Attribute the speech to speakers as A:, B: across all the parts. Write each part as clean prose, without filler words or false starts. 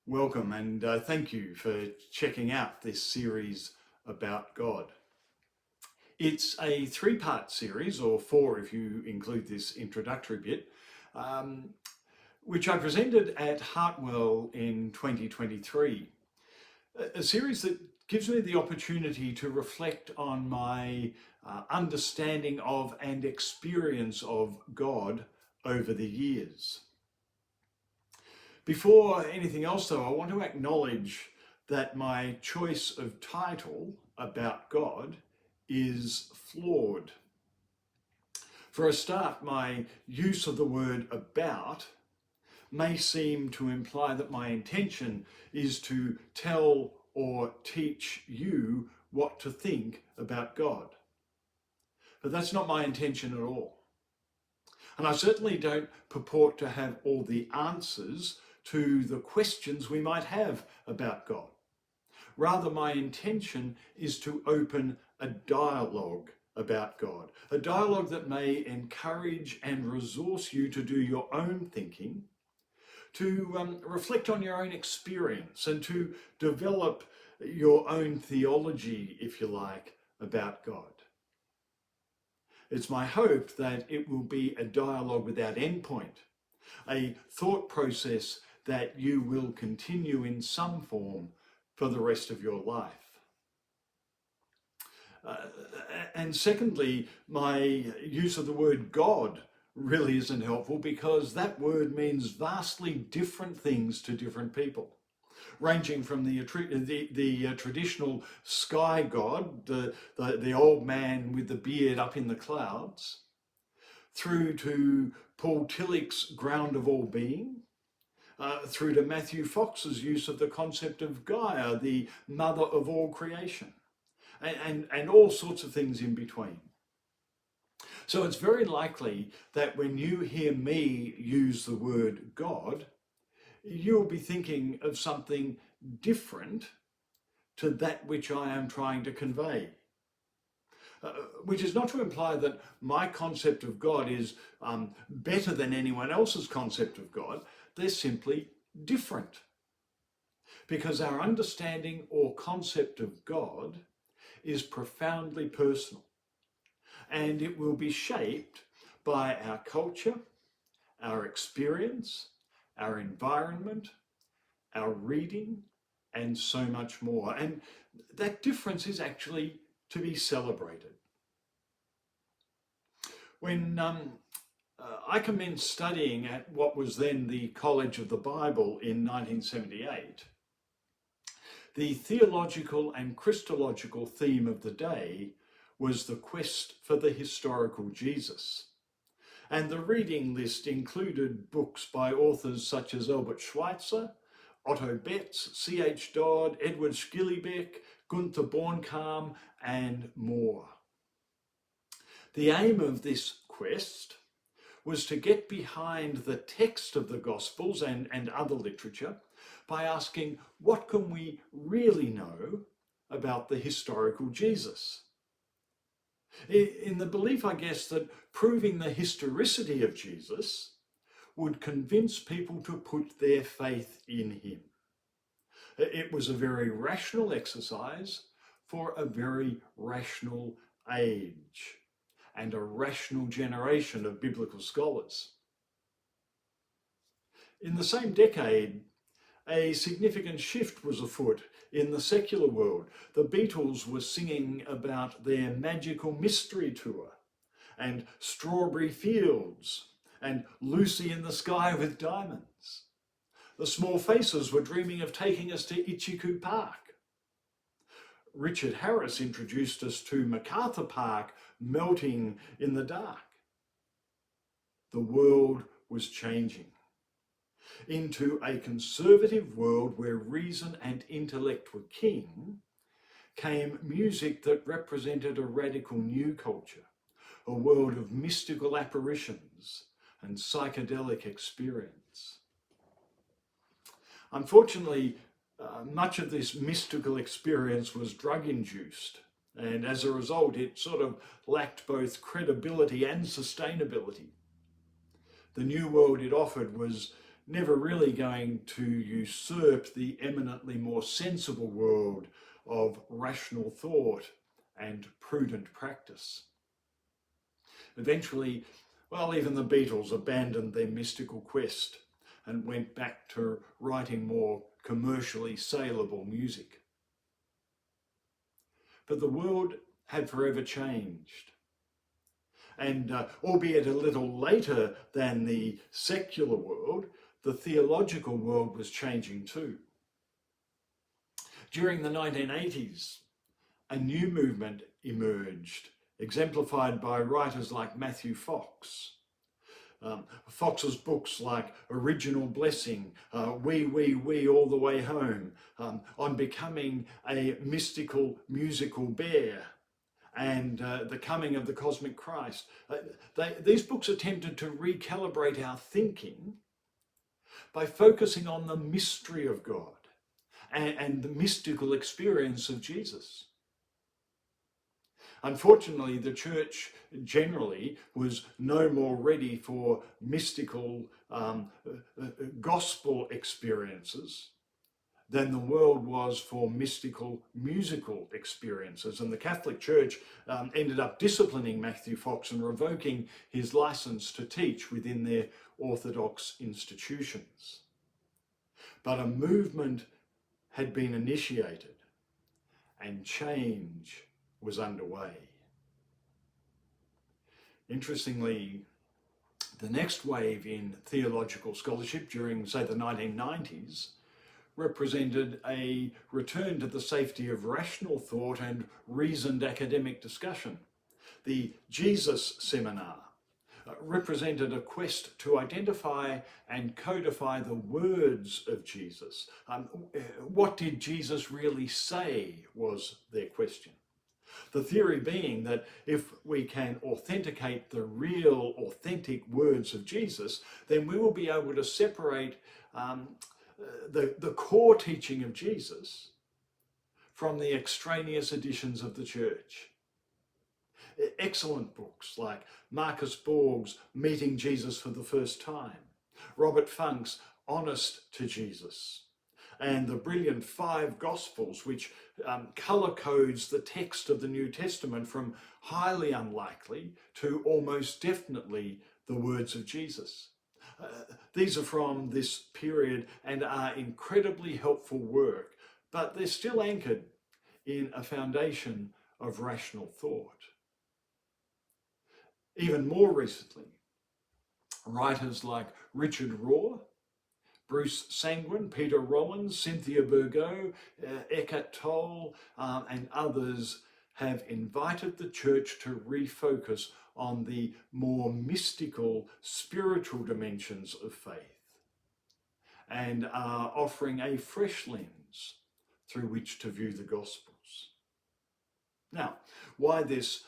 A: Welcome and thank you for checking out this series about God. It's a three-part series, or four if you include this introductory bit, which I presented at Hartwell in 2023. A series that gives me the opportunity to reflect on my understanding of and experience of God over the years. Before anything else, though, I want to acknowledge that my choice of title about God is flawed. For a start, my use of the word about may seem to imply that my intention is to tell or teach you what to think about God. But that's not my intention at all. And I certainly don't purport to have all the answers to the questions we might have about God. Rather, my intention is to open a dialogue about God, a dialogue that may encourage and resource you to do your own thinking, to reflect on your own experience and to develop your own theology, if you like, about God. It's my hope that it will be a dialogue without endpoint, a thought process that you will continue in some form for the rest of your life. And secondly, my use of the word God really isn't helpful because that word means vastly different things to different people, ranging from the traditional sky god, the old man with the beard up in the clouds, through to Paul Tillich's ground of all being, through to Matthew Fox's use of the concept of Gaia, the mother of all creation, and all sorts of things in between. So it's very likely that when you hear me use the word God, you'll be thinking of something different to that which I am trying to convey. Which is not to imply that my concept of God is better than anyone else's concept of God. They're simply different. Because our understanding or concept of God is profoundly personal. And it will be shaped by our culture, our experience, our environment, our reading, and so much more. And that difference is actually to be celebrated. When I commenced studying at what was then the College of the Bible in 1978, the theological and Christological theme of the day was the quest for the historical Jesus. And the reading list included books by authors such as Albert Schweitzer, Otto Betz, C.H. Dodd, Edward Schillebeeck, Gunther Bornkamm, and more. The aim of this quest was to get behind the text of the Gospels and other literature by asking, what can we really know about the historical Jesus? In the belief, I guess, that proving the historicity of Jesus would convince people to put their faith in him. It was a very rational exercise for a very rational age and a rational generation of biblical scholars. In the same decade, a significant shift was afoot in the secular world. The Beatles were singing about their magical mystery tour, and Strawberry Fields, and Lucy in the Sky with Diamonds. The Small Faces were dreaming of taking us to Itchycoo Park. Richard Harris introduced us to MacArthur Park melting in the dark. The world was changing into a conservative world where reason and intellect were king, came music that represented a radical new culture, a world of mystical apparitions and psychedelic experience. Unfortunately, much of this mystical experience was drug-induced, and as a result, it sort of lacked both credibility and sustainability. The new world it offered was never really going to usurp the eminently more sensible world of rational thought and prudent practice. Eventually, well, even the Beatles abandoned their mystical quest and went back to writing more commercially saleable music. But the world had forever changed. And albeit a little later than the secular world, the theological world was changing too. During the 1980s, a new movement emerged, exemplified by writers like Matthew Fox. Fox's books like Original Blessing, We, All the Way Home, on becoming a mystical musical bear, and The Coming of the Cosmic Christ. These books attempted to recalibrate our thinking by focusing on the mystery of God and the mystical experience of Jesus. Unfortunately, the church generally was no more ready for mystical gospel experiences than the world was for mystical musical experiences. And the Catholic Church ended up disciplining Matthew Fox and revoking his license to teach within their orthodox institutions. But a movement had been initiated and change was underway. Interestingly, the next wave in theological scholarship during, say, the 1990s represented a return to the safety of rational thought and reasoned academic discussion. The Jesus Seminar represented a quest to identify and codify the words of Jesus. What did Jesus really say was their question. The theory being that if we can authenticate the real, authentic words of Jesus, then we will be able to separate the core teaching of Jesus from the extraneous editions of the church. Excellent books like Marcus Borg's Meeting Jesus for the First Time, Robert Funk's Honest to Jesus, and the brilliant Five Gospels, which colour codes the text of the New Testament from highly unlikely to almost definitely the words of Jesus. These are from this period and are incredibly helpful work, but they're still anchored in a foundation of rational thought. Even more recently, writers like Richard Rohr, Bruce Sanguin, Peter Rollins, Cynthia Burgo, Eckhart Tolle, and others have invited the church to refocus on the more mystical, spiritual dimensions of faith and are offering a fresh lens through which to view the Gospels. Now, why this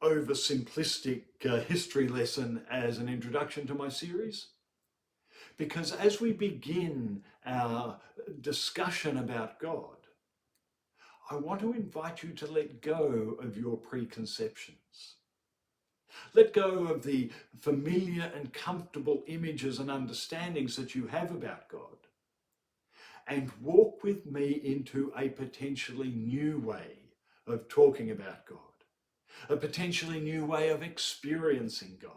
A: oversimplistic history lesson as an introduction to my series? Because as we begin our discussion about God, I want to invite you to let go of your preconceptions. Let go of the familiar and comfortable images and understandings that you have about God, and walk with me into a potentially new way of talking about God, a potentially new way of experiencing God.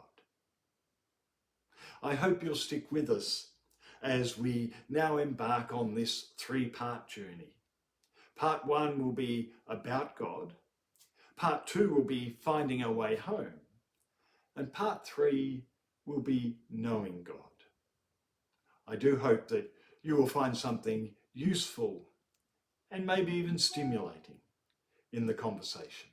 A: I hope you'll stick with us as we now embark on this three-part journey. Part 1 will be about God. Part 2 will be finding our way home. And part 3 will be knowing God. I do hope that you will find something useful and maybe even stimulating in the conversation.